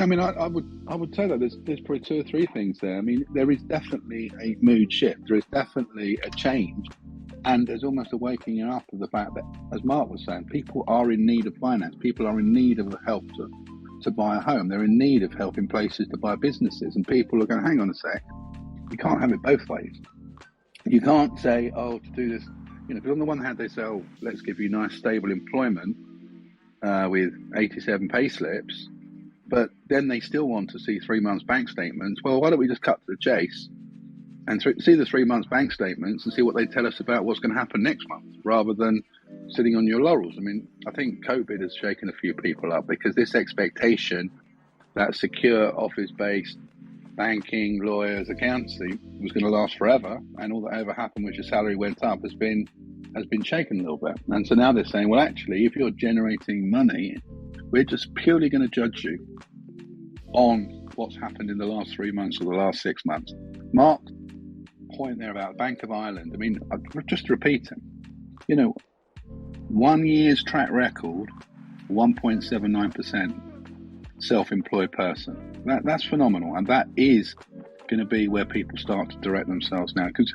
I mean, I would say that there's probably two or three things there. I mean, there is definitely a mood shift. There is definitely a change, and there's almost a waking up of the fact that, as Mark was saying, people are in need of finance. People are in need of help to buy a home. They're in need of help in places to buy businesses, and people are going, hang on a sec, you can't have it both ways. You can't say, oh, to do this, because on the one hand they say, oh, let's give you nice stable employment with 87 pay slips, but then they still want to see 3 months bank statements. Well, why don't we just cut to the chase and see the 3 months bank statements and see what they tell us about what's going to happen next month, rather than sitting on your laurels. I mean, I think COVID has shaken a few people up, because this expectation that secure office-based banking, lawyers, accountancy was going to last forever, and all that ever happened was your salary went up has been shaken a little bit. And so now they're saying, well, actually, if you're generating money, we're just purely going to judge you on what's happened in the last 3 months or the last 6 months. Mark's point there about Bank of Ireland, I mean, just to repeat him, 1 year's track record, 1.79% self-employed person. That's phenomenal, and that is going to be where people start to direct themselves now, because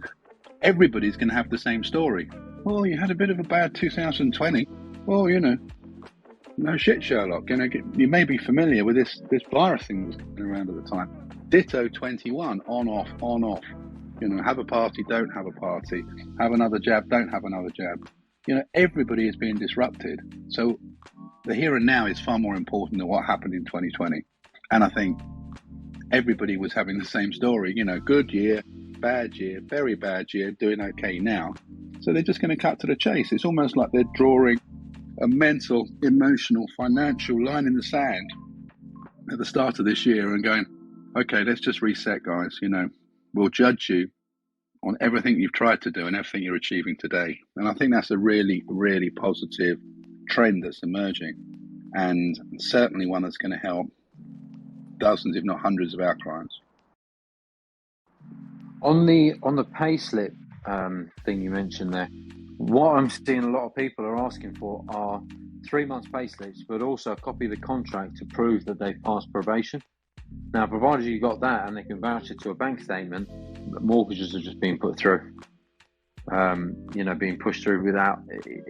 everybody's going to have the same story. Well, you had a bit of a bad 2020. Well, no shit, Sherlock. You may be familiar with this virus thing that was going around at the time. Ditto 21, on off. Have a party, don't have a party. Have another jab, don't have another jab. Everybody is being disrupted. So the here and now is far more important than what happened in 2020. And I think everybody was having the same story, good year, bad year, very bad year, doing okay now. So they're just going to cut to the chase. It's almost like they're drawing a mental, emotional, financial line in the sand at the start of this year and going, okay, let's just reset, guys. We'll judge you on everything you've tried to do and everything you're achieving today. And I think that's a really, really positive trend that's emerging, and certainly one that's going to help dozens, if not hundreds, of our clients. On the payslip thing you mentioned there, what I'm seeing a lot of people are asking for are 3 months payslips, but also a copy of the contract to prove that they've passed probation. Now, provided you got that and they can vouch it to a bank statement, mortgages are just being put through, being pushed through without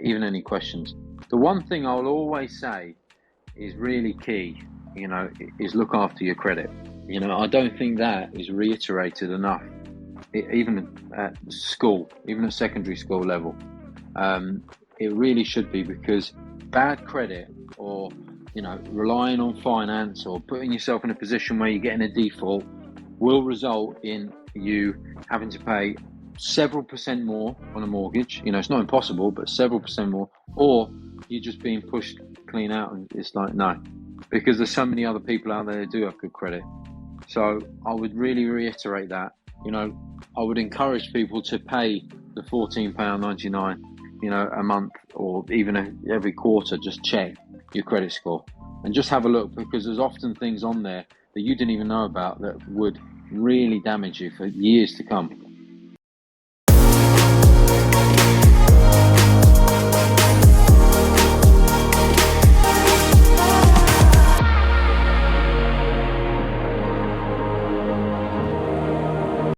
even any questions. The one thing I'll always say is really key, is look after your credit. I don't think that is reiterated enough, even at school, even at secondary school level. It really should be, because bad credit, or relying on finance, or putting yourself in a position where you're getting a default, will result in you having to pay several percent more on a mortgage. It's not impossible, but several percent more, or you're just being pushed clean out, and it's like, no, because there's so many other people out there that do have good credit. So I would really reiterate that. I would encourage people to pay the £14.99, a month, or even every quarter. Just check your credit score and just have a look, because there's often things on there that you didn't even know about that would really damage you for years to come.